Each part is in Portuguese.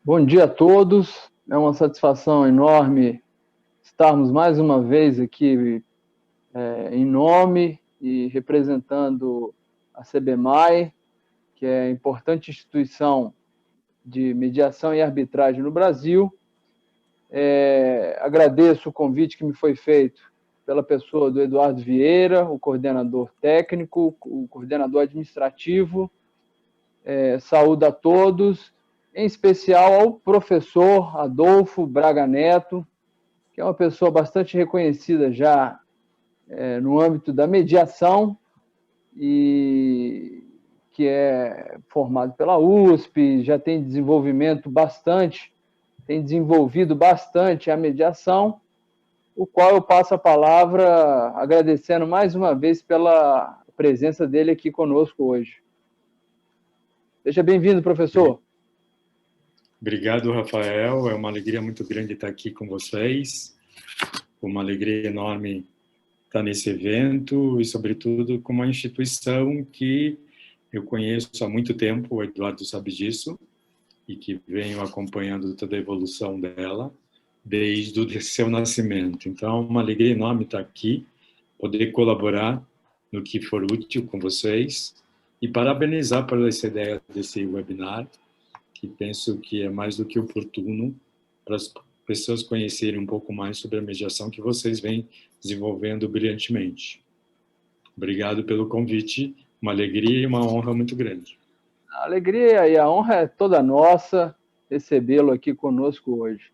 Bom dia a todos. É uma satisfação enorme estarmos mais uma vez aqui em nome e representando a CBMAI, que é a importante instituição de mediação e arbitragem no Brasil. Agradeço o convite que me foi feito pela pessoa do Eduardo Vieira, o coordenador técnico, o coordenador administrativo. Saúdo a todos, em especial ao professor Adolfo Braga Neto, que é uma pessoa bastante reconhecida já no âmbito da mediação e que é formado pela USP, já tem desenvolvido bastante a mediação, o qual eu passo a palavra agradecendo mais uma vez pela presença dele aqui conosco hoje. Seja bem-vindo, professor. Obrigado, Rafael. É uma alegria muito grande estar aqui com vocês. Uma alegria enorme estar nesse evento e, sobretudo, com uma instituição que eu conheço há muito tempo, o Eduardo sabe disso, e que venho acompanhando toda a evolução dela desde o seu nascimento. Então, uma alegria enorme estar aqui, poder colaborar no que for útil com vocês e parabenizar por essa ideia desse webinar, que penso que é mais do que oportuno para as pessoas conhecerem um pouco mais sobre a mediação que vocês vêm desenvolvendo brilhantemente. Obrigado pelo convite, uma alegria e uma honra muito grande. A alegria e a honra é toda nossa recebê-lo aqui conosco hoje.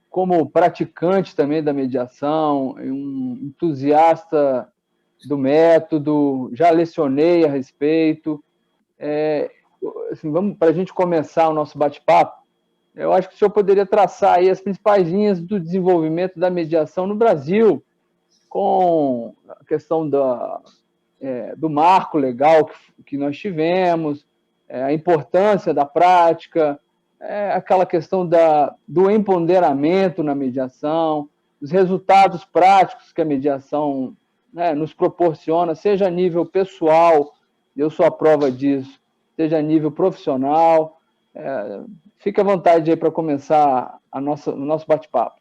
Como praticante também da mediação, um entusiasta do método, já lecionei a respeito. Vamos, para a gente começar o nosso bate-papo, eu acho que o senhor poderia traçar aí as principais linhas do desenvolvimento da mediação no Brasil, com a questão do marco legal que nós tivemos, a importância da prática, aquela questão do empoderamento na mediação, os resultados práticos que a mediação nos proporciona, seja a nível pessoal, eu sou a prova disso, seja a nível profissional. Fique à vontade aí para começar o nosso bate-papo.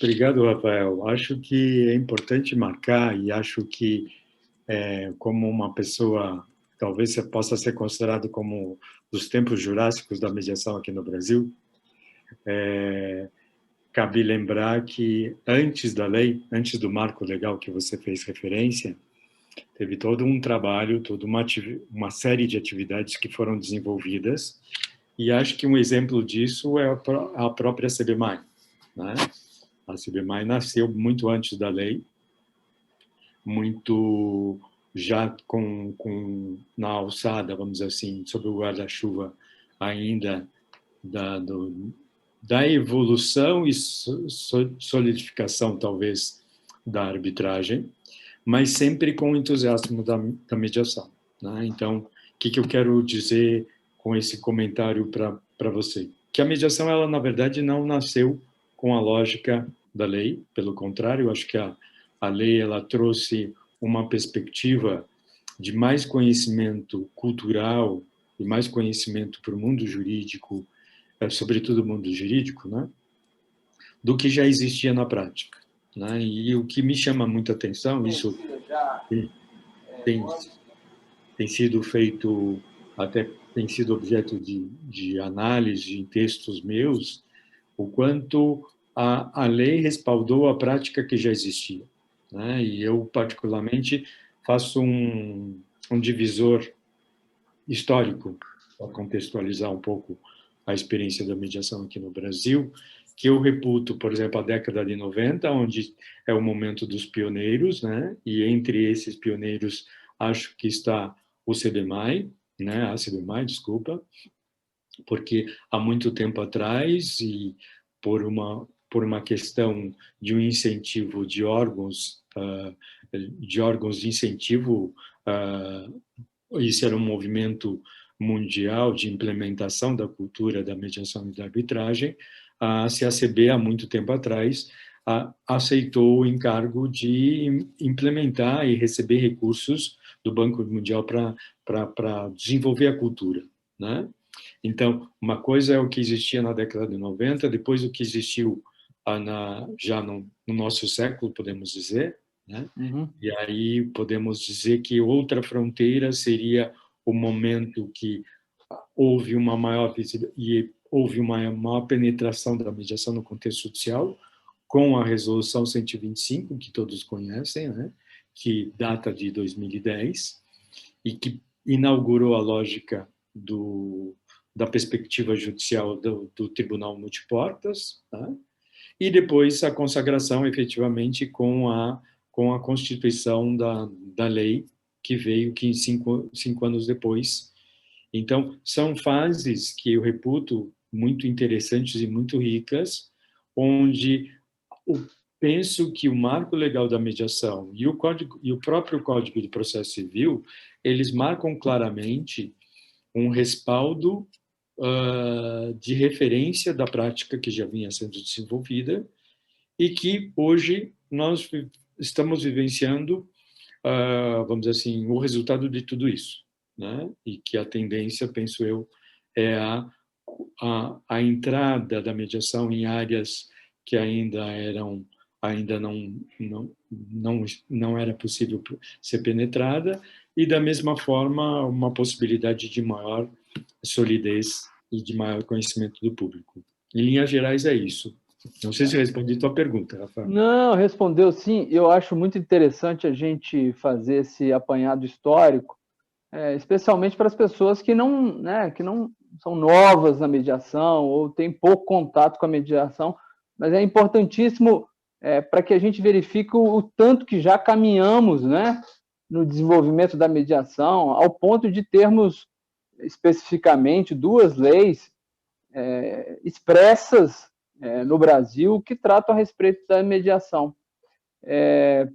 Obrigado, Rafael. Acho que é importante marcar e acho que, como uma pessoa, talvez você possa ser considerado como dos tempos jurássicos da mediação aqui no Brasil, cabe lembrar que antes da lei, antes do marco legal que você fez referência, teve todo um trabalho, toda uma série de atividades que foram desenvolvidas, e acho que um exemplo disso é a própria CBMAI, né? A CBMAI nasceu muito antes da lei, muito já na alçada, vamos dizer assim, sob o guarda-chuva ainda da evolução e solidificação, talvez, da arbitragem, mas sempre com o entusiasmo da mediação, né? Então, o que eu quero dizer com esse comentário para você? Que a mediação, ela, na verdade, não nasceu com a lógica da lei, pelo contrário, eu acho que a lei ela trouxe uma perspectiva de mais conhecimento cultural e mais conhecimento para o mundo jurídico, sobretudo o mundo jurídico, né, do que já existia na prática, né? E o que me chama muita atenção, isso tem sido feito, até tem sido objeto de análise em textos meus, o quanto a lei respaldou a prática que já existia, né? E eu, particularmente, faço um divisor histórico, para contextualizar um pouco a experiência da mediação aqui no Brasil, que eu reputo, por exemplo, a década de 90, onde é o momento dos pioneiros, né? E entre esses pioneiros, acho que está o CBMAI, né? A CBMAI, desculpa, porque há muito tempo atrás, e por uma questão de um incentivo de órgãos de incentivo, isso era um movimento mundial de implementação da cultura da mediação e da arbitragem. A CACB, há muito tempo atrás, aceitou o encargo de implementar e receber recursos do Banco Mundial para desenvolver a cultura, né? Então, uma coisa é o que existia na década de 90, depois o que existiu já no nosso século, podemos dizer, né? Uhum. E aí podemos dizer que outra fronteira seria o momento que houve uma maior e houve uma maior penetração da mediação no contexto social, com a Resolução 125, que todos conhecem, né? Que data de 2010, e que inaugurou a lógica da perspectiva judicial do Tribunal Multiportas, tá? E depois a consagração, efetivamente, com a constituição da lei, que veio cinco anos depois. Então, são fases que eu reputo muito interessantes e muito ricas, onde penso que o marco legal da mediação e o próprio Código de Processo Civil, eles marcam claramente um respaldo de referência da prática que já vinha sendo desenvolvida e que hoje nós estamos vivenciando, vamos dizer assim, o resultado de tudo isso, né? E que a tendência, penso eu, é a entrada da mediação em áreas que ainda não era possível ser penetrada, e da mesma forma uma possibilidade de maior solidez e de maior conhecimento do público. Em linhas gerais é isso. Não sei se eu respondi a tua pergunta, Rafael. Não, respondeu sim. Eu acho muito interessante a gente fazer esse apanhado histórico, especialmente para as pessoas que não são novas na mediação ou têm pouco contato com a mediação, mas é importantíssimo para que a gente verifique o tanto que já caminhamos, né, no desenvolvimento da mediação, ao ponto de termos especificamente 2 leis expressas no Brasil que tratam a respeito da mediação.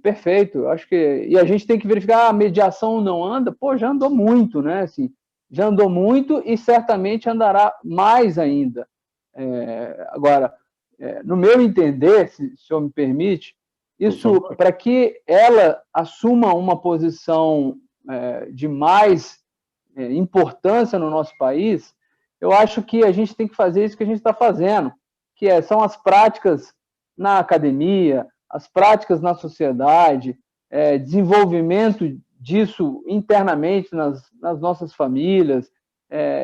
Perfeito, acho que. E a gente tem que verificar, a mediação não anda? Pô, já andou muito, né? Assim, já andou muito e certamente andará mais ainda. Agora, no meu entender, se o senhor me permite, isso, para que ela assuma uma posição de mais importância no nosso país, eu acho que a gente tem que fazer isso que a gente está fazendo, que são as práticas na academia, as práticas na sociedade, desenvolvimento disso internamente nas nossas famílias,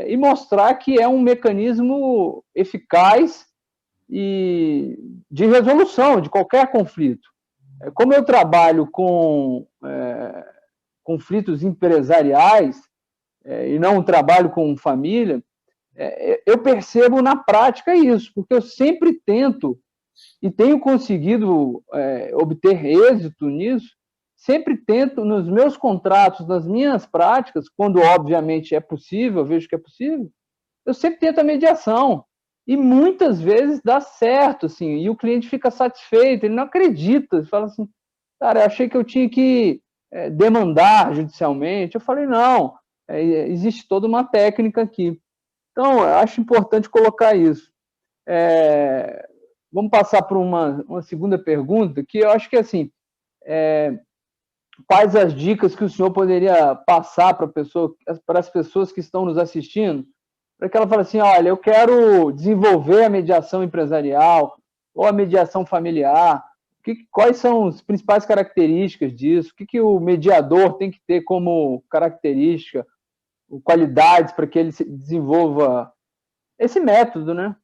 e mostrar que é um mecanismo eficaz e de resolução de qualquer conflito. Como eu trabalho com conflitos empresariais e não trabalho com família, eu percebo na prática isso, porque eu sempre tento e tenho conseguido obter êxito nisso, sempre tento, nos meus contratos, nas minhas práticas, quando obviamente é possível, eu vejo que é possível, eu sempre tento a mediação. E muitas vezes dá certo, assim, e o cliente fica satisfeito, ele não acredita, ele fala assim, cara, eu achei que eu tinha que demandar judicialmente. Eu falei, não, existe toda uma técnica aqui. Então, eu acho importante colocar isso. Vamos passar para uma segunda pergunta, que eu acho que, assim, quais as dicas que o senhor poderia passar para as pessoas que estão nos assistindo, para que ela fale assim, olha, eu quero desenvolver a mediação empresarial ou a mediação familiar, quais são as principais características disso, o que o mediador tem que ter como característica, qualidades para que ele desenvolva esse método, né?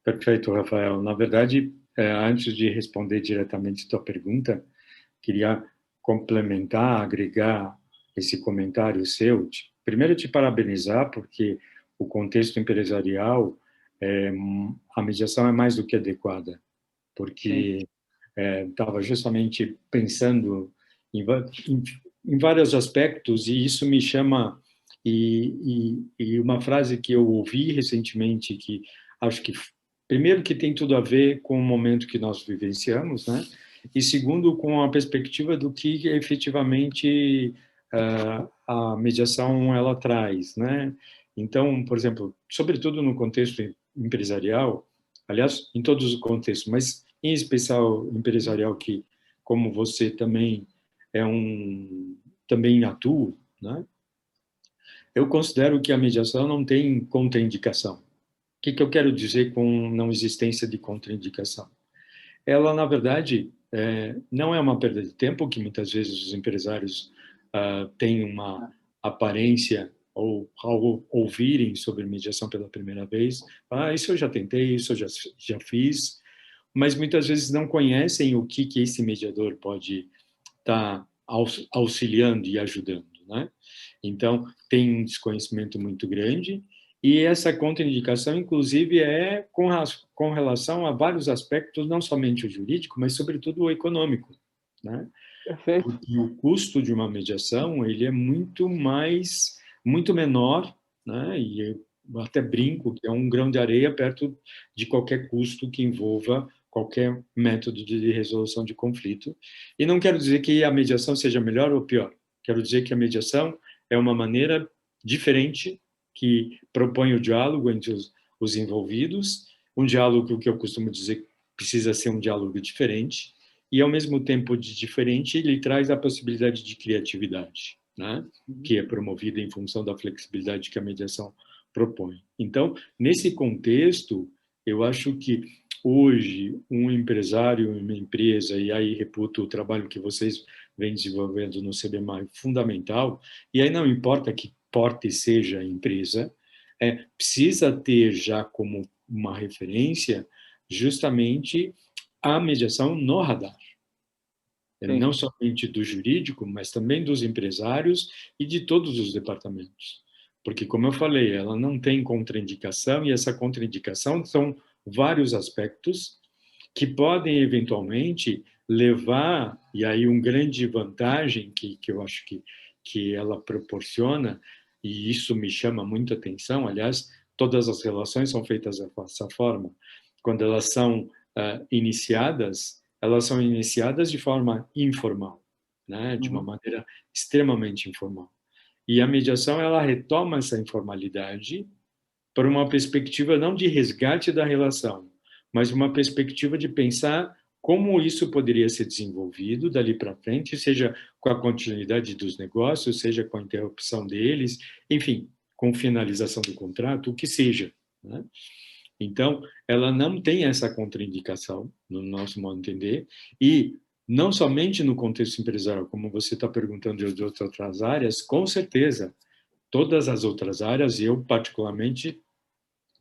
Perfeito, Rafael. Na verdade, antes de responder diretamente a tua pergunta, queria complementar, agregar esse comentário seu. Primeiro, te parabenizar, porque o contexto empresarial, a mediação é mais do que adequada, porque estava justamente pensando em vários aspectos, e isso me chama, e uma frase que eu ouvi recentemente, que acho que, primeiro, que tem tudo a ver com o momento que nós vivenciamos, né? E segundo, com a perspectiva do que efetivamente a mediação ela traz, né? Então, por exemplo, sobretudo no contexto empresarial, aliás, em todos os contextos, mas em especial empresarial, que, como você também é um também atuo, né? Eu considero que a mediação não tem contraindicação. O que eu quero dizer com não existência de contraindicação? Ela, na verdade, não é uma perda de tempo, que muitas vezes os empresários têm uma aparência, ou ao ouvirem sobre mediação pela primeira vez, isso eu já tentei, isso eu já fiz, mas muitas vezes não conhecem o que esse mediador pode estar auxiliando e ajudando, né? Então, tem um desconhecimento muito grande, e essa contraindicação, inclusive, é com relação a vários aspectos, não somente o jurídico, mas, sobretudo, o econômico, né? Perfeito. Porque o custo de uma mediação, ele é muito menor, né? E eu até brinco que é um grão de areia perto de qualquer custo que envolva qualquer método de resolução de conflito. E não quero dizer que a mediação seja melhor ou pior. Quero dizer que a mediação é uma maneira diferente que propõe o diálogo entre os envolvidos, um diálogo que eu costumo dizer precisa ser um diálogo diferente, e, ao mesmo tempo de diferente, ele traz a possibilidade de criatividade, né? Que é promovida em função da flexibilidade que a mediação propõe. Então, nesse contexto, eu acho que hoje um empresário, uma empresa, e aí reputo o trabalho que vocês vêm desenvolvendo no CBMA, fundamental, e aí não importa que porte seja a empresa, precisa ter já como uma referência justamente a mediação no radar. Sim. Não somente do jurídico, mas também dos empresários e de todos os departamentos. Porque, como eu falei, ela não tem contraindicação, e essa contraindicação são vários aspectos que podem, eventualmente, levar, e aí uma grande vantagem que eu acho que ela proporciona, e isso me chama muita atenção, aliás, todas as relações são feitas dessa forma, quando elas são iniciadas, elas são iniciadas de forma informal, né? De uma maneira extremamente informal. E a mediação, ela retoma essa informalidade para uma perspectiva não de resgate da relação, mas uma perspectiva de pensar como isso poderia ser desenvolvido dali para frente, seja com a continuidade dos negócios, seja com a interrupção deles, enfim, com finalização do contrato, o que seja, né? Então, ela não tem essa contraindicação, no nosso modo de entender, e não somente no contexto empresarial, como você está perguntando de outras áreas, com certeza, todas as outras áreas, eu particularmente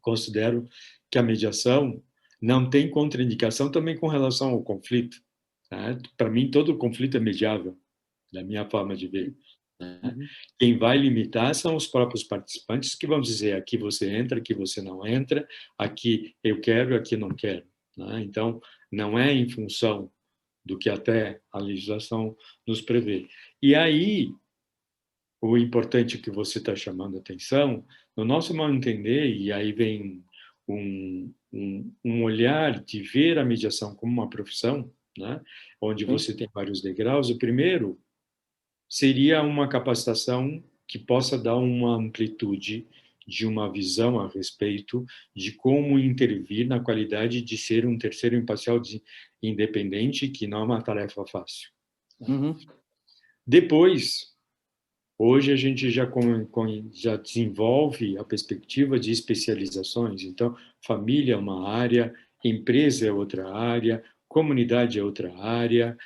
considero que a mediação não tem contraindicação também com relação ao conflito, né? Para mim, todo conflito é mediável, da minha forma de ver. Quem vai limitar são os próprios participantes que vão dizer aqui você entra, aqui você não entra, aqui eu quero, aqui não quero, né? Então, não é em função do que até a legislação nos prevê. E aí, o importante que você está chamando a atenção, no nosso mal entender, e aí vem um olhar de ver a mediação como uma profissão, né? Onde você tem vários degraus. O primeiro seria uma capacitação que possa dar uma amplitude de uma visão a respeito de como intervir na qualidade de ser um terceiro imparcial independente, que não é uma tarefa fácil. Depois, hoje a gente já desenvolve a perspectiva de especializações. Então, família é uma área, empresa é outra área, comunidade é outra área,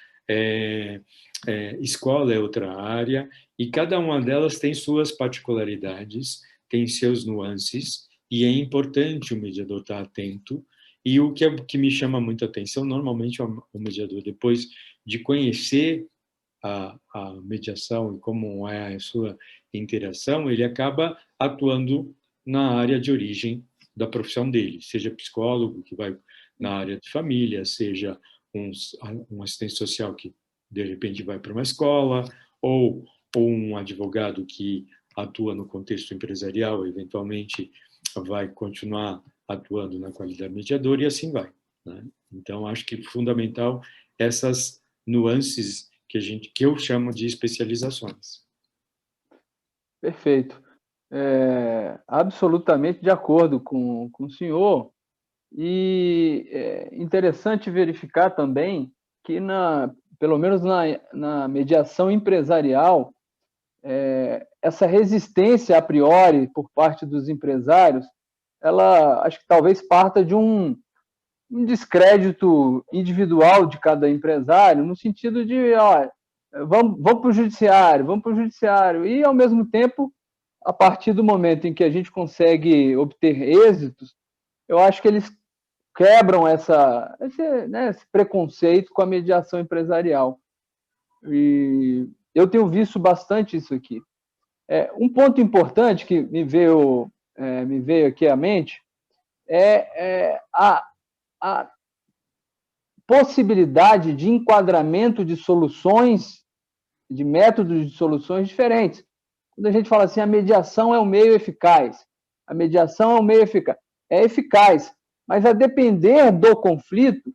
escola é outra área, e cada uma delas tem suas particularidades, tem seus nuances, e é importante o mediador estar atento. E o que me chama muita atenção, normalmente o mediador, depois de conhecer a mediação e como é a sua interação, ele acaba atuando na área de origem da profissão dele, seja psicólogo, que vai na área de família, seja um assistente social que, de repente, vai para uma escola, ou um advogado que atua no contexto empresarial, eventualmente vai continuar atuando na qualidade mediadora, e assim vai, né? Então, acho que é fundamental essas nuances que eu chamo de especializações. Perfeito. Absolutamente de acordo com o senhor. E é interessante verificar também que, pelo menos na mediação empresarial, essa resistência a priori por parte dos empresários, ela acho que talvez parta de um descrédito individual de cada empresário, no sentido de, ó, vamos para o judiciário, vamos para o judiciário, e ao mesmo tempo, a partir do momento em que a gente consegue obter êxitos, eu acho que eles quebram esse preconceito com a mediação empresarial. E eu tenho visto bastante isso aqui. Um ponto importante que me veio aqui à mente a possibilidade de enquadramento de soluções, de métodos de soluções diferentes. Quando a gente fala assim, a mediação é um meio eficaz, a mediação é um meio eficaz. É eficaz, mas a depender do conflito,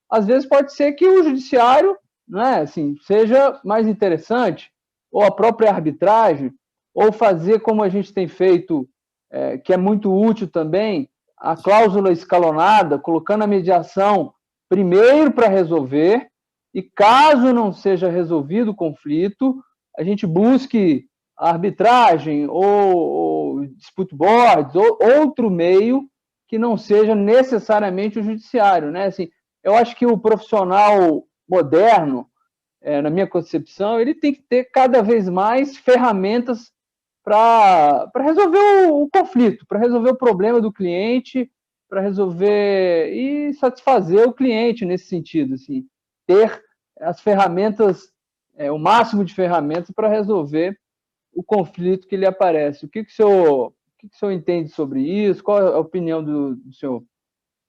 às vezes pode ser que o judiciário, né, assim, seja mais interessante, ou a própria arbitragem, ou fazer como a gente tem feito, que é muito útil também, a cláusula escalonada, colocando a mediação primeiro para resolver, e caso não seja resolvido o conflito, a gente busque a arbitragem ou dispute boards, ou outro meio que não seja necessariamente o judiciário, né? Assim, eu acho que o profissional moderno, na minha concepção, ele tem que ter cada vez mais ferramentas para resolver o conflito, para resolver o problema do cliente, para resolver e satisfazer o cliente nesse sentido, assim, ter as ferramentas, o máximo de ferramentas para resolver o conflito que lhe aparece. O que o senhor entende sobre isso? Qual é a opinião do senhor?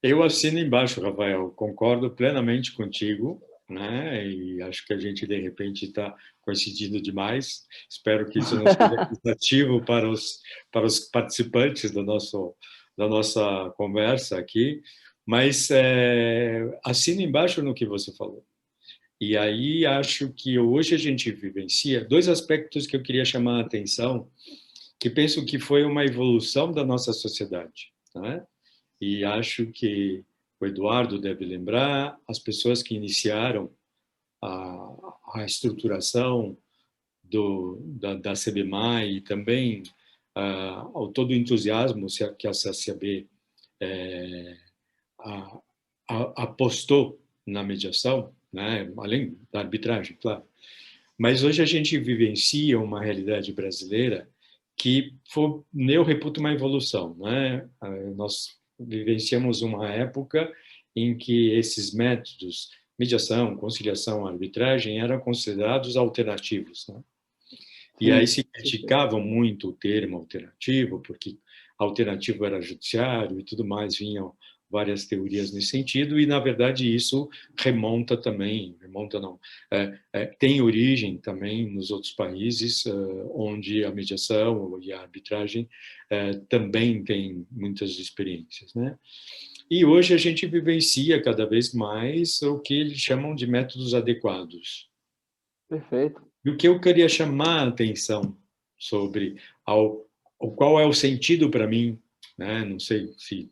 Eu assino embaixo, Rafael, concordo plenamente contigo, né? E acho que a gente, de repente, está coincidindo demais. Espero que isso não seja cansativo para os participantes da nossa conversa aqui, mas assino embaixo no que você falou. E aí acho que hoje a gente vivencia dois aspectos que eu queria chamar a atenção, que penso que foi uma evolução da nossa sociedade, né? E acho que o Eduardo deve lembrar, as pessoas que iniciaram a estruturação da CBMAI e também ao todo o entusiasmo que a CCB apostou na mediação, né? Além da arbitragem, claro. Mas hoje a gente vivencia uma realidade brasileira que eu reputo uma evolução, né? Nós vivenciamos uma época em que esses métodos, mediação, conciliação, arbitragem, eram considerados alternativos, né? E aí se criticava muito o termo alternativo, porque alternativo era judiciário e tudo mais, vinham várias teorias nesse sentido, e, na verdade, isso tem origem também nos outros países, onde a mediação e a arbitragem também tem muitas experiências, né? E hoje a gente vivencia cada vez mais o que eles chamam de métodos adequados. Perfeito. E o que eu queria chamar a atenção sobre qual é o sentido para mim, né? Não sei se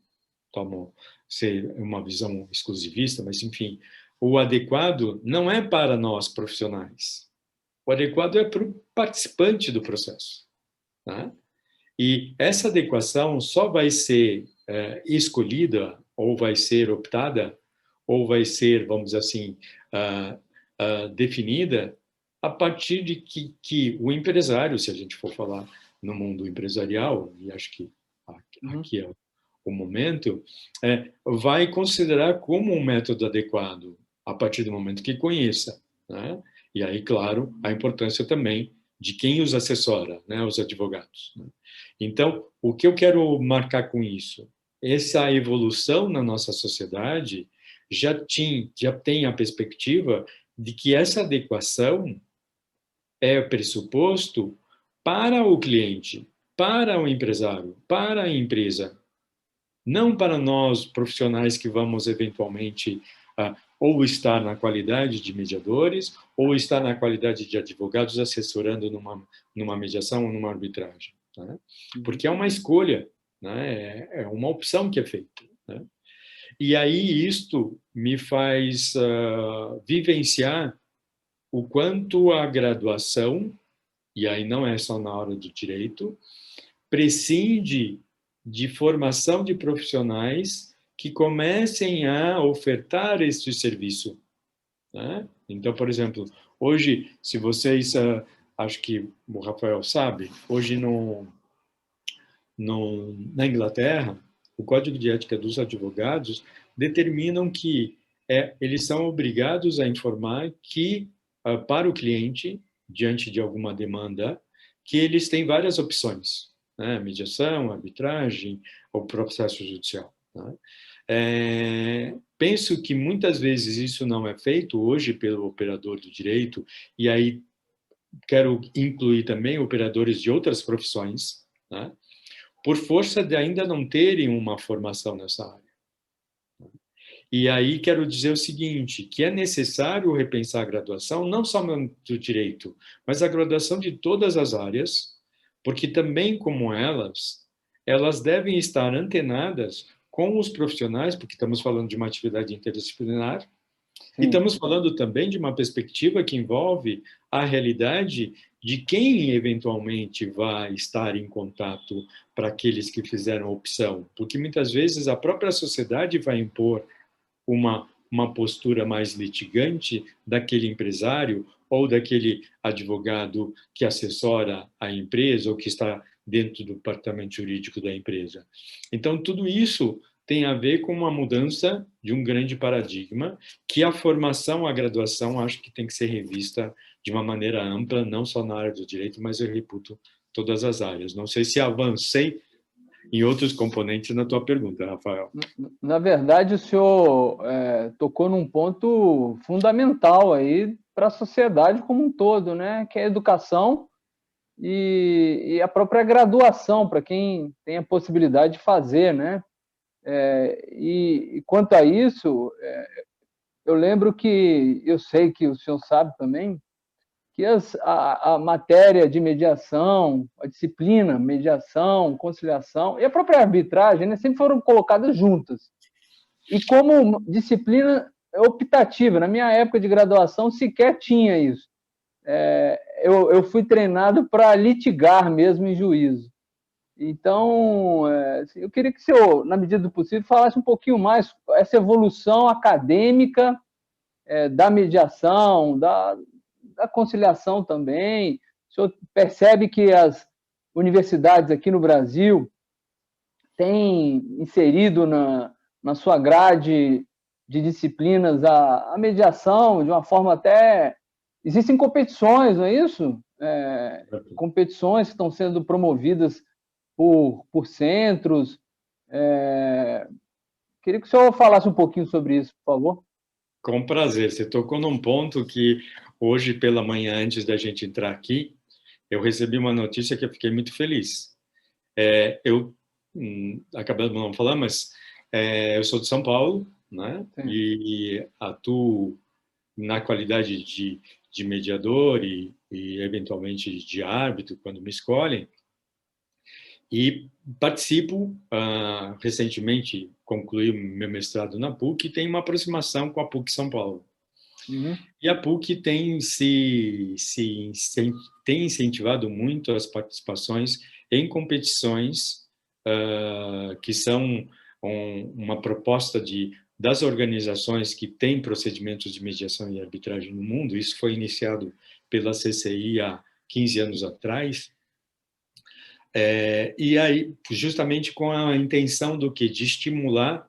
ser uma visão exclusivista, mas enfim, o adequado não é para nós profissionais. O adequado é para o participante do processo, né? E essa adequação só vai ser escolhida ou vai ser optada ou vai ser, vamos dizer assim, definida a partir de que o empresário, se a gente for falar no mundo empresarial, e acho que aqui é o momento, vai considerar como um método adequado a partir do momento que conheça, né? E aí, claro, a importância também de quem os assessora, né? Os advogados, né? Então, o que eu quero marcar com isso? Essa evolução na nossa sociedade já tem a perspectiva de que essa adequação é pressuposto para o cliente, para o empresário, para a empresa, não para nós profissionais que vamos eventualmente ou estar na qualidade de mediadores ou estar na qualidade de advogados assessorando numa mediação ou numa arbitragem, né? Porque é uma escolha, né? É uma opção que é feita, né? E aí isto me faz vivenciar o quanto a graduação e aí não é só na área do direito, prescinde de formação de profissionais que comecem a ofertar este serviço, né? Então, por exemplo, hoje, se vocês, acho que o Rafael sabe, hoje na Inglaterra, o Código de Ética dos Advogados determinam que eles são obrigados a informar que, para o cliente, diante de alguma demanda, que eles têm várias opções, né? Mediação, arbitragem ou processo judicial, né? Penso que muitas vezes isso não é feito hoje pelo operador do direito, e aí quero incluir também operadores de outras profissões, né? Por força de ainda não terem uma formação nessa área. E aí quero dizer o seguinte, que é necessário repensar a graduação, não só do direito, mas a graduação de todas as áreas, porque também como elas devem estar antenadas com os profissionais, porque estamos falando de uma atividade interdisciplinar, e estamos falando também de uma perspectiva que envolve a realidade de quem eventualmente vai estar em contato para aqueles que fizeram a opção, porque muitas vezes a própria sociedade vai impor uma postura mais litigante daquele empresário ou daquele advogado que assessora a empresa ou que está dentro do departamento jurídico da empresa. Então, tudo isso tem a ver com uma mudança de um grande paradigma que a formação, a graduação, acho que tem que ser revista de uma maneira ampla, não só na área do direito, mas eu reputo todas as áreas. Não sei se avancei em outros componentes na tua pergunta, Rafael. Na verdade, o senhor tocou num ponto fundamental aí para a sociedade como um todo, né? Que é a educação e a própria graduação, para quem tem a possibilidade de fazer, né? E quanto a isso, eu lembro que, eu sei que o senhor sabe também, que a matéria de mediação, a disciplina, mediação, conciliação e a própria arbitragem, né, sempre foram colocadas juntas. E como disciplina optativa, na minha época de graduação sequer tinha isso. Eu fui treinado para litigar mesmo em juízo. Então, eu queria que o senhor, na medida do possível, falasse um pouquinho mais essa evolução acadêmica da mediação, da conciliação também. O senhor percebe que as universidades aqui no Brasil têm inserido na sua grade de disciplinas a mediação de uma forma até... Existem competições, não é isso? Competições que estão sendo promovidas por centros. Queria que o senhor falasse um pouquinho sobre isso, por favor. Com prazer. Você tocou num ponto que hoje pela manhã, antes da gente entrar aqui, eu recebi uma notícia que eu fiquei muito feliz. Eu acabei não falando, mas eu sou de São Paulo, né? E atuo na qualidade de mediador e eventualmente de árbitro quando me escolhem. E participo, recentemente concluí meu mestrado na PUC e tenho uma aproximação com a PUC São Paulo. Uhum. E a PUC tem tem incentivado muito as participações em competições que são uma proposta das organizações que têm procedimentos de mediação e arbitragem no mundo. Isso foi iniciado pela CCI há 15 anos atrás. E aí, justamente com a intenção do quê? De estimular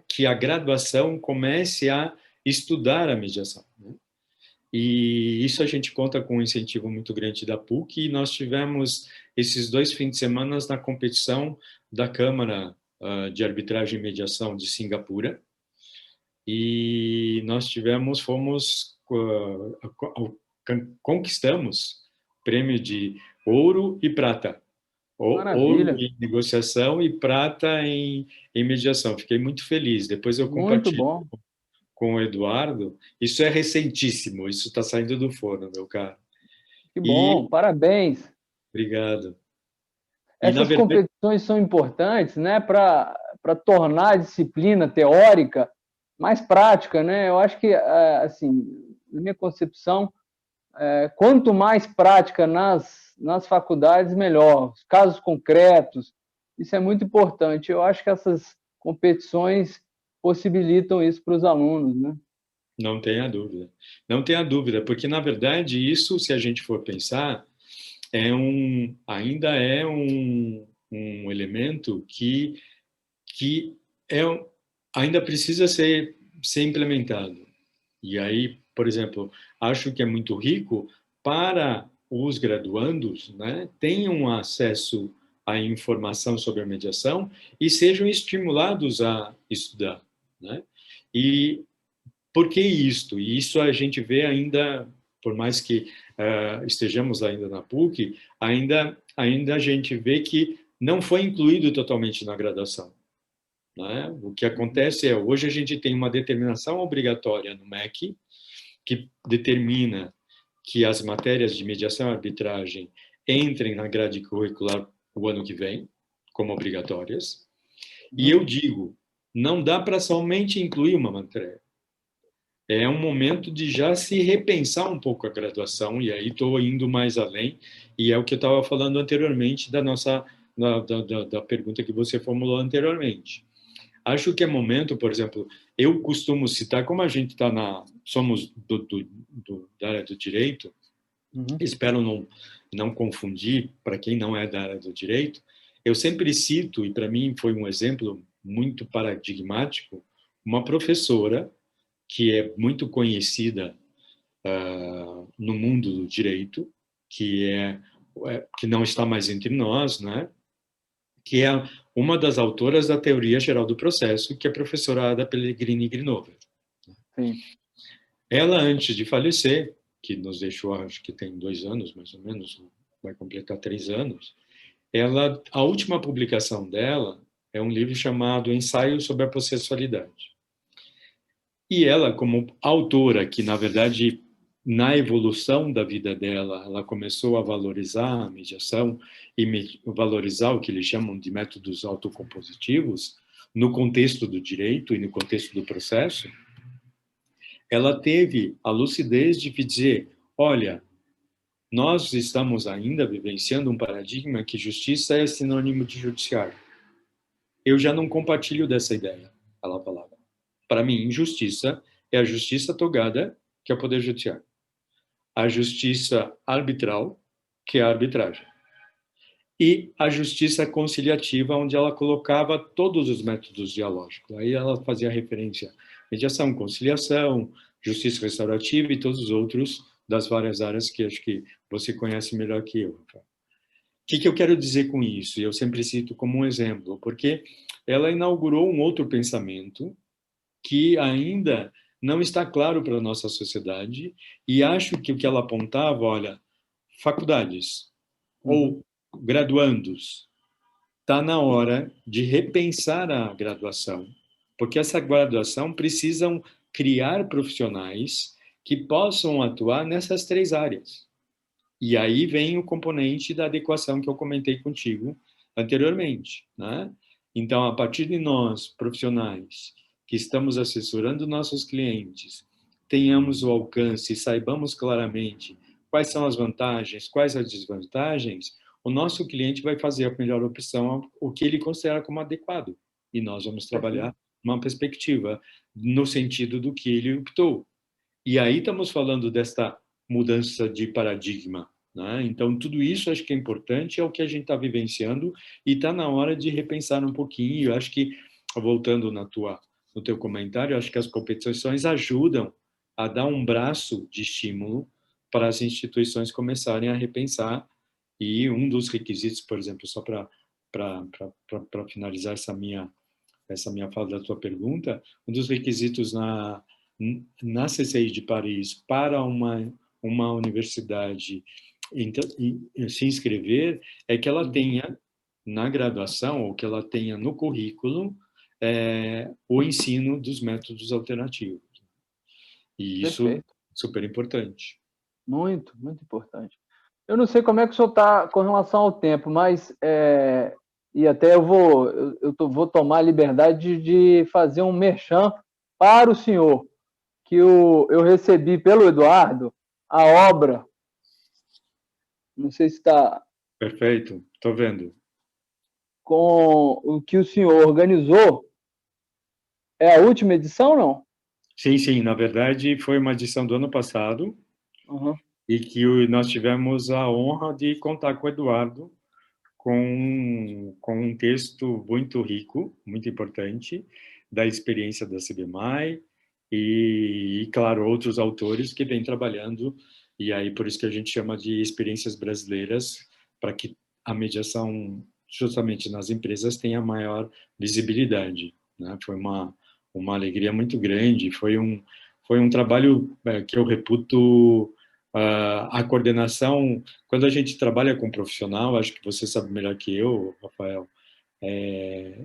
que a graduação comece a estudar a mediação, né? E isso a gente conta com um incentivo muito grande da PUC, e nós tivemos esses 2 fins de semana na competição da Câmara de Arbitragem e Mediação de Singapura, e nós conquistamos prêmio de ouro e prata. Ouro em negociação e prata em mediação. Fiquei muito feliz. Depois eu compartilho com o Eduardo. Isso é recentíssimo. Isso está saindo do forno, meu caro. Que bom, parabéns. Obrigado. Essas competições são importantes, né, para tornar a disciplina teórica mais prática, né? Eu acho que, assim, na minha concepção, quanto mais prática nas faculdades, melhor. Casos concretos, isso é muito importante. Eu acho que essas competições possibilitam isso para os alunos, né? Não tenha dúvida. Não tenha dúvida, porque, na verdade, isso, se a gente for pensar, ainda é um elemento que ainda precisa ser implementado. E aí, por exemplo, acho que é muito rico para os graduandos, né, tenham acesso à informação sobre a mediação e sejam estimulados a estudar, né? E por que isto? E isso a gente vê ainda, por mais que estejamos ainda na PUC, ainda a gente vê que não foi incluído totalmente na graduação, né? O que acontece é, hoje a gente tem uma determinação obrigatória no MEC, que determina que as matérias de mediação e arbitragem entrem na grade curricular o ano que vem, como obrigatórias. E eu digo, não dá para somente incluir uma matéria. É um momento de já se repensar um pouco a graduação, e aí estou indo mais além, e é o que eu estava falando anteriormente da pergunta que você formulou anteriormente. Acho que é momento, por exemplo, eu costumo citar, como a gente somos da área do direito, espero não confundir para quem não é da área do direito, eu sempre cito, e para mim foi um exemplo muito paradigmático, uma professora que é muito conhecida no mundo do direito, que não está mais entre nós, né? Que é uma das autoras da Teoria Geral do Processo, que é a professora Ada Pellegrini Grinover. Sim. Ela, antes de falecer, que nos deixou, acho que tem 2 anos, mais ou menos, vai completar 3 anos, a última publicação dela é um livro chamado Ensaio sobre a Processualidade. E ela, como autora, que, na verdade, na evolução da vida dela, ela começou a valorizar a mediação e valorizar o que eles chamam de métodos autocompositivos no contexto do direito e no contexto do processo, ela teve a lucidez de dizer, olha, nós estamos ainda vivenciando um paradigma que justiça é sinônimo de judiciário. Eu já não compartilho dessa ideia, ela falava. Para mim, justiça é a justiça togada, que é o poder judiciário. A justiça arbitral, que é a arbitragem. E a justiça conciliativa, onde ela colocava todos os métodos dialógicos. Aí ela fazia referência à mediação, conciliação, justiça restaurativa e todos os outros das várias áreas que acho que você conhece melhor que eu. O que eu quero dizer com isso? Eu sempre cito como um exemplo, porque ela inaugurou um outro pensamento que ainda não está claro para a nossa sociedade, e acho que o que ela apontava, olha, faculdades ou graduandos, está na hora de repensar a graduação, porque essa graduação precisam criar profissionais que possam atuar nessas 3 áreas. E aí vem o componente da adequação que eu comentei contigo anteriormente, né? Então, a partir de nós, profissionais, que estamos assessorando nossos clientes, tenhamos o alcance, saibamos claramente quais são as vantagens, quais as desvantagens, o nosso cliente vai fazer a melhor opção, o que ele considera como adequado. E nós vamos trabalhar uma perspectiva no sentido do que ele optou. E aí estamos falando desta mudança de paradigma, né? Então, tudo isso acho que é importante, é o que a gente está vivenciando e está na hora de repensar um pouquinho. Eu acho que, voltando no teu comentário, acho que as competições ajudam a dar um braço de estímulo para as instituições começarem a repensar. E um dos requisitos, por exemplo, só para finalizar essa minha fala da tua pergunta, um dos requisitos na CCI de Paris para uma universidade se inscrever é que ela tenha na graduação ou que ela tenha no currículo o ensino dos métodos alternativos. E isso é super importante. Muito, muito importante. Eu não sei como é que o senhor está com relação ao tempo, mas e até eu vou tomar a liberdade de fazer um merchan para o senhor, que eu recebi pelo Eduardo a obra, não sei se está Perfeito, estou vendo. com o que o senhor organizou, é a última edição, não? Sim, sim, na verdade foi uma edição do ano passado, Uhum. e que nós tivemos a honra de contar com o Eduardo com um texto muito rico, muito importante, da experiência da CBMAI claro, outros autores que vêm trabalhando, e aí por isso que a gente chama de experiências brasileiras, para que a mediação, justamente nas empresas, tenha maior visibilidade, né? Foi uma alegria muito grande, foi um trabalho que eu reputo a coordenação. Quando a gente trabalha com um profissional, acho que você sabe melhor que eu, Rafael, é,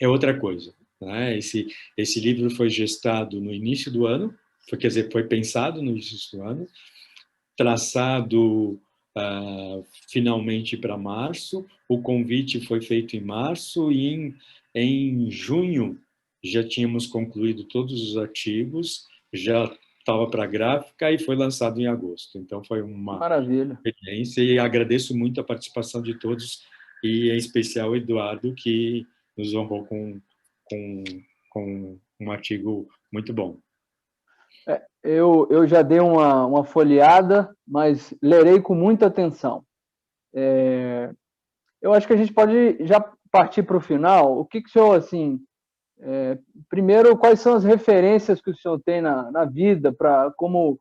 é outra coisa, né? Esse livro foi gestado no início do ano, quer dizer, foi pensado no início do ano, traçado finalmente para março, o convite foi feito em março e em junho já tínhamos concluído todos os artigos, já estava para a gráfica e foi lançado em agosto. Então foi uma Maravilha. experiência e agradeço muito a participação de todos e em especial o Eduardo, que nos honrou com, com um artigo muito bom. Eu já dei uma folheada, mas lerei com muita atenção. Eu acho que a gente pode já partir para o final. O que o senhor, assim, primeiro, quais são as referências que o senhor tem na vida como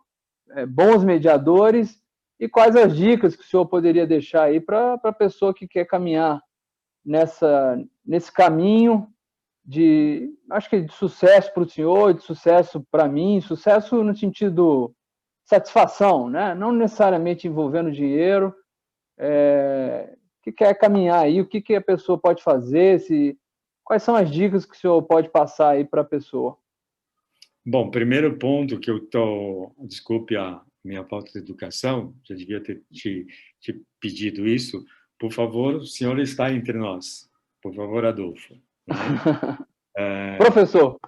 bons mediadores e quais as dicas que o senhor poderia deixar aí para a pessoa que quer caminhar nesse caminho acho que de sucesso para o senhor, de sucesso para mim, sucesso no sentido satisfação, né? Não necessariamente envolvendo dinheiro, que quer caminhar aí, o que a pessoa pode fazer, quais são as dicas que o senhor pode passar aí para a pessoa? Bom, primeiro ponto que eu estou, desculpe a minha falta de educação, já devia ter te pedido isso, por favor, o senhor está entre nós, por favor, Adolfo. Né? Professor.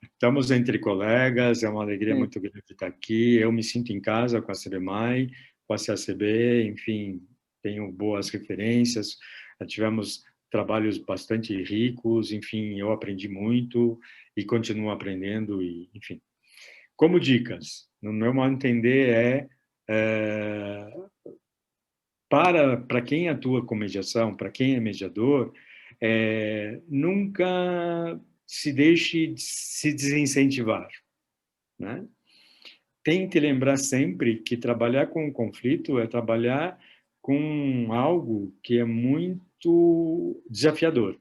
Estamos entre colegas, é uma alegria Sim. muito grande estar aqui, eu me sinto em casa com a CBMAI, com a CACB, enfim, tenho boas referências, tivemos trabalhos bastante ricos, enfim, eu aprendi muito e continuo aprendendo, e, enfim. Como dicas, no meu modo de entender, para quem atua com mediação, para quem é mediador, nunca se deixe se desincentivar, né? Tente lembrar sempre que trabalhar com o conflito é trabalhar com algo que é muito desafiador.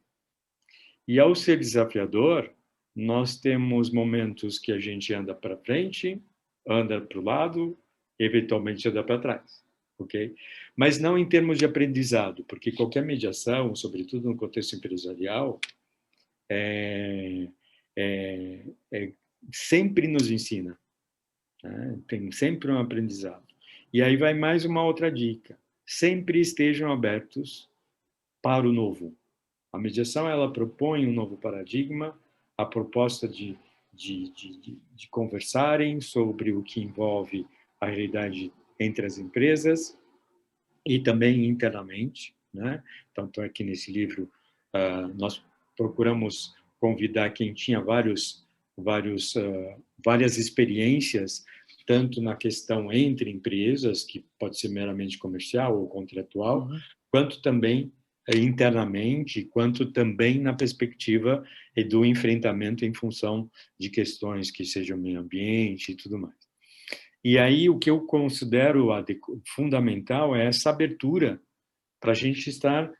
E ao ser desafiador, nós temos momentos que a gente anda para frente, anda para o lado, eventualmente anda para trás, ok? Mas não em termos de aprendizado, porque qualquer mediação, sobretudo no contexto empresarial, é, é, sempre nos ensina, né? Tem sempre um aprendizado. E aí vai mais uma outra dica: sempre estejam abertos para o novo. A mediação, ela propõe um novo paradigma, a proposta de conversarem sobre o que envolve a realidade entre as empresas e também internamente, né? Tanto é que nesse livro nós procuramos convidar quem tinha várias experiências, tanto na questão entre empresas, que pode ser meramente comercial ou contratual, quanto também internamente, quanto também na perspectiva do enfrentamento em função de questões que sejam meio ambiente e tudo mais. E aí o que eu considero fundamental é essa abertura para a gente estar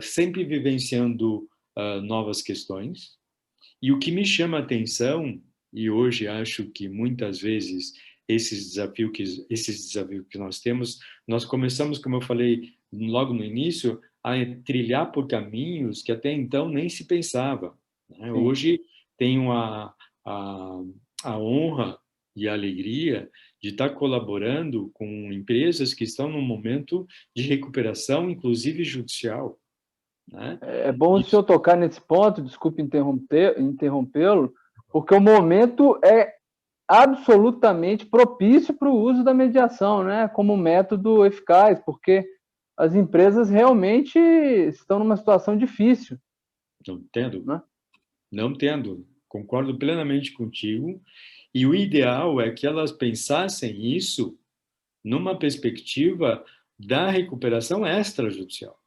sempre vivenciando novas questões. E o que me chama a atenção, e hoje acho que muitas vezes esses desafios que nós temos, nós começamos, como eu falei logo no início, a trilhar por caminhos que até então nem se pensava, né? Hoje tenho a honra e a alegria de estar colaborando com empresas que estão num momento de recuperação, inclusive judicial, né? É bom o senhor tocar nesse ponto, desculpe interrompê-lo, porque o momento é absolutamente propício para o uso da mediação, né, como método eficaz, porque as empresas realmente estão numa situação difícil. Não entendo? Né? Não entendo. Concordo plenamente contigo. E o ideal é que elas pensassem isso numa perspectiva da recuperação extrajudicial,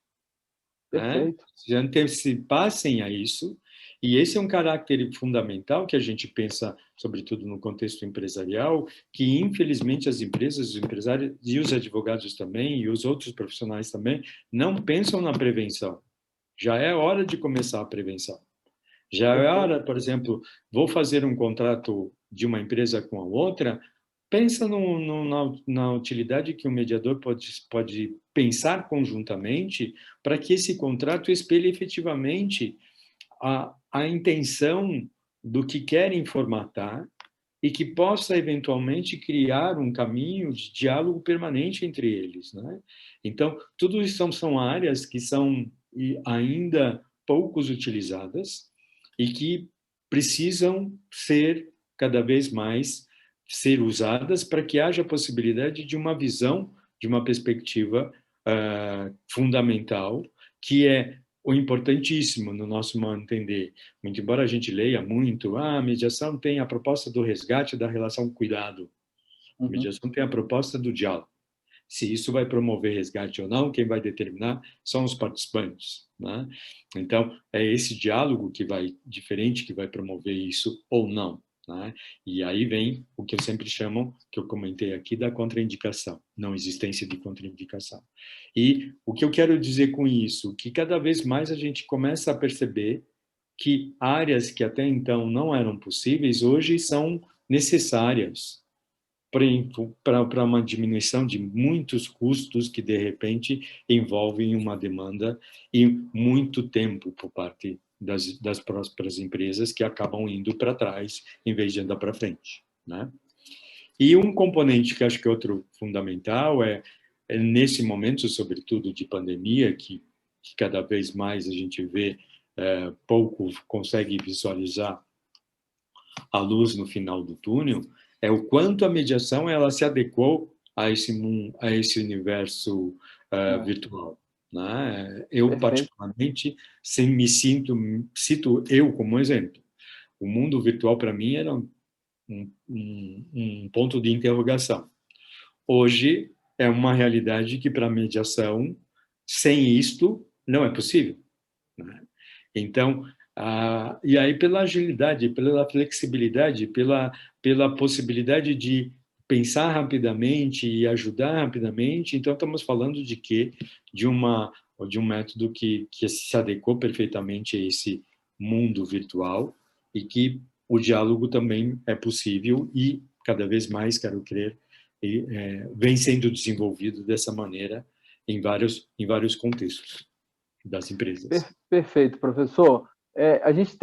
né? Perfeito. Se antecipassem a isso, e esse é um caráter fundamental que a gente pensa, sobretudo no contexto empresarial, que infelizmente as empresas, os empresários e os advogados também, e os outros profissionais também, não pensam na prevenção. Já é hora de começar a prevenção. Já é Perfeito. hora, por exemplo, vou fazer um contrato de uma empresa com a outra, pensa na utilidade que o mediador pode pensar conjuntamente para que esse contrato espelhe efetivamente a intenção do que querem formatar e que possa eventualmente criar um caminho de diálogo permanente entre eles, né? Então, tudo isso são áreas que são ainda poucos utilizadas e que precisam ser cada vez mais ser usadas para que haja a possibilidade de uma visão, de uma perspectiva fundamental, que é o importantíssimo no nosso modo de entender. Muito embora a gente leia muito, a mediação tem a proposta do resgate da relação cuidado. A Uhum. mediação tem a proposta do diálogo. Se isso vai promover resgate ou não, quem vai determinar são os participantes, né? Então, é esse diálogo que vai, diferente, que vai promover isso ou não, né? E aí vem o que eu sempre chamo, que eu comentei aqui, da contraindicação, não existência de contraindicação. E o que eu quero dizer com isso, que cada vez mais a gente começa a perceber que áreas que até então não eram possíveis, hoje são necessárias para uma diminuição de muitos custos que, de repente, envolvem uma demanda e muito tempo por parte das próprias empresas que acabam indo para trás em vez de andar para frente, né? E um componente que acho que é outro fundamental é nesse momento, sobretudo de pandemia, que cada vez mais a gente vê pouco consegue visualizar a luz no final do túnel, é o quanto a mediação ela se adequou a esse universo virtual, né? Eu Perfeito. particularmente cito eu como exemplo. O mundo virtual para mim era um ponto de interrogação. Hoje é uma realidade que para a mediação sem isto não é possível, né? Então, e aí pela agilidade, pela flexibilidade, pela possibilidade de pensar rapidamente e ajudar rapidamente, então estamos falando de quê? De um método que se adequou perfeitamente a esse mundo virtual e que o diálogo também é possível e cada vez mais, quero crer, vem sendo desenvolvido dessa maneira em vários contextos das empresas. Perfeito, professor. A gente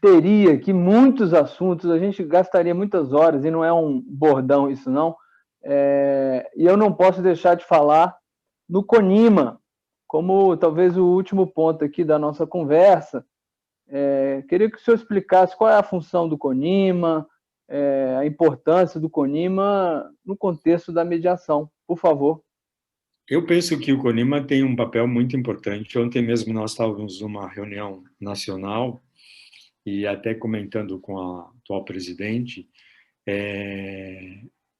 teria aqui muitos assuntos, a gente gastaria muitas horas, e não é um bordão isso não, e eu não posso deixar de falar no CONIMA, como talvez o último ponto aqui da nossa conversa. Queria que o senhor explicasse qual é a função do CONIMA, a importância do CONIMA no contexto da mediação, por favor. Eu penso que o CONIMA tem um papel muito importante. Ontem mesmo nós estávamos numa reunião nacional e até comentando com a atual presidente,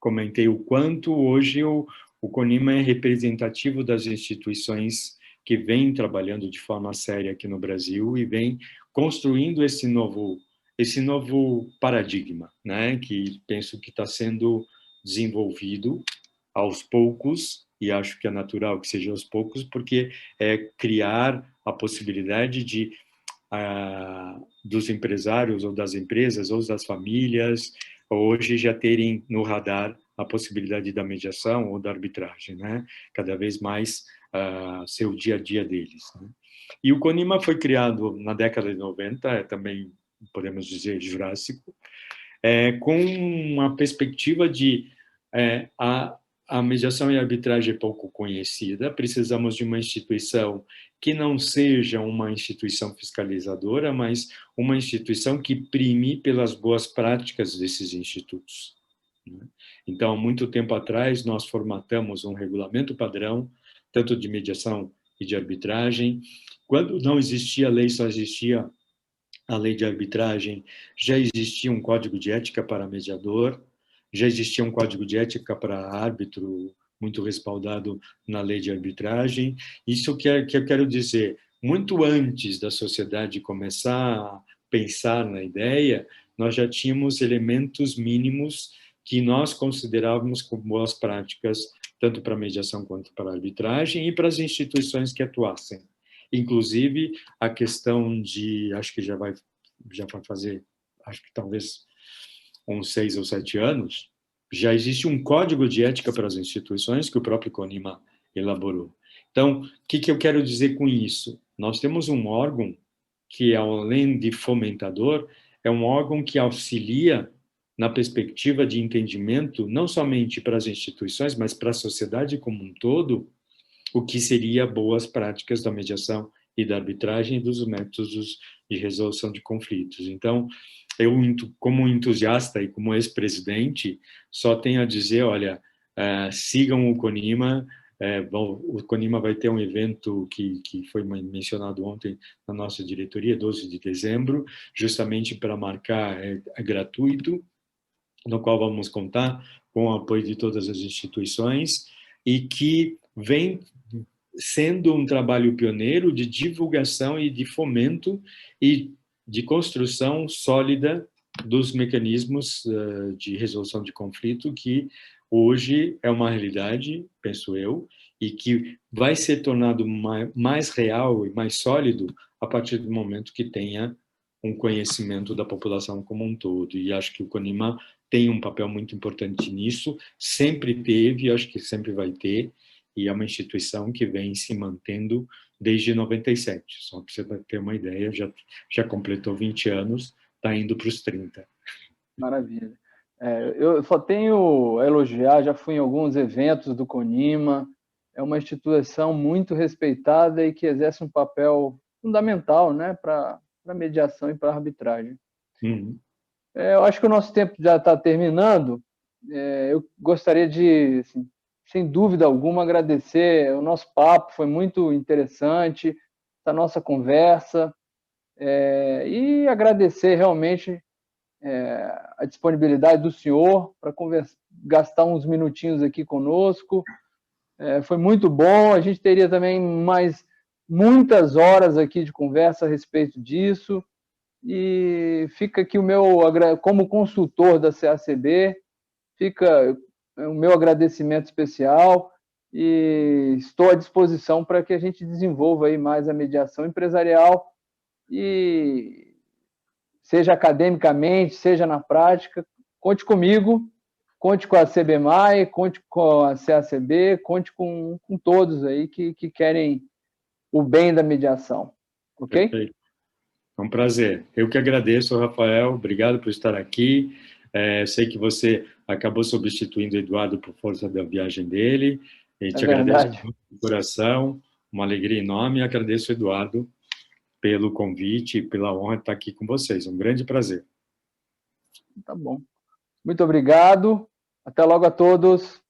comentei o quanto hoje o CONIMA é representativo das instituições que vêm trabalhando de forma séria aqui no Brasil e vem construindo esse novo paradigma, né? Que penso que está sendo desenvolvido aos poucos, e acho que é natural que seja aos poucos, porque é criar a possibilidade de dos empresários ou das empresas ou das famílias hoje já terem no radar a possibilidade da mediação ou da arbitragem, né? Cada vez mais ser o dia a dia deles, né? E o CONIMA foi criado na década de 90, também podemos dizer jurássico, com uma perspectiva de a mediação e a arbitragem é pouco conhecida, precisamos de uma instituição que não seja uma instituição fiscalizadora, mas uma instituição que prime pelas boas práticas desses institutos. Então, há muito tempo atrás, nós formatamos um regulamento padrão, tanto de mediação e de arbitragem. Quando não existia lei, só existia a lei de arbitragem, já existia um código de ética para mediador, já existia um código de ética para árbitro, muito respaldado na lei de arbitragem. Isso que eu quero dizer, muito antes da sociedade começar a pensar na ideia, nós já tínhamos elementos mínimos que nós considerávamos como boas práticas, tanto para a mediação quanto para a arbitragem e para as instituições que atuassem. Inclusive, a questão de, acho que já vai fazer, acho que talvez uns 6 ou 7 anos, já existe um código de ética para as instituições que o próprio CONIMA elaborou. Então, o que eu quero dizer com isso? Nós temos um órgão que, além de fomentador, é um órgão que auxilia na perspectiva de entendimento, não somente para as instituições, mas para a sociedade como um todo, o que seria boas práticas da mediação e da arbitragem e dos métodos de resolução de conflitos. Então, eu, como entusiasta e como ex-presidente, só tenho a dizer, olha, sigam o CONIMA, o CONIMA vai ter um evento que foi mencionado ontem na nossa diretoria, 12 de dezembro, justamente para marcar, é gratuito, no qual vamos contar com o apoio de todas as instituições e que vem sendo um trabalho pioneiro de divulgação e de fomento e de construção sólida dos mecanismos de resolução de conflito que hoje é uma realidade, penso eu, e que vai ser tornado mais real e mais sólido a partir do momento que tenha um conhecimento da população como um todo. E acho que o CONIMA tem um papel muito importante nisso, sempre teve, acho que sempre vai ter, e é uma instituição que vem se mantendo desde 97. Só para você ter uma ideia, já completou 20 anos, está indo para os 30. Maravilha. Eu só tenho a elogiar, já fui em alguns eventos do CONIMA, é uma instituição muito respeitada e que exerce um papel fundamental, né, para a mediação e para a arbitragem. Uhum. Eu acho que o nosso tempo já está terminando. Eu gostaria de, assim, sem dúvida alguma, agradecer. O nosso papo foi muito interessante, a nossa conversa, e agradecer realmente a disponibilidade do senhor para gastar uns minutinhos aqui conosco. Foi muito bom. A gente teria também mais muitas horas aqui de conversa a respeito disso. E fica aqui como consultor da CACB, fica o meu agradecimento especial e estou à disposição para que a gente desenvolva aí mais a mediação empresarial e seja academicamente, seja na prática. Conte comigo, conte com a CBMAI, conte com a CACB, conte com todos aí que querem o bem da mediação. Ok? Perfeito. É um prazer. Eu que agradeço, Rafael. Obrigado por estar aqui. Sei que você acabou substituindo o Eduardo por força da viagem dele. E te agradeço de coração. Uma alegria enorme. E agradeço, Eduardo, pelo convite e pela honra de estar aqui com vocês. Um grande prazer. Tá bom. Muito obrigado. Até logo a todos.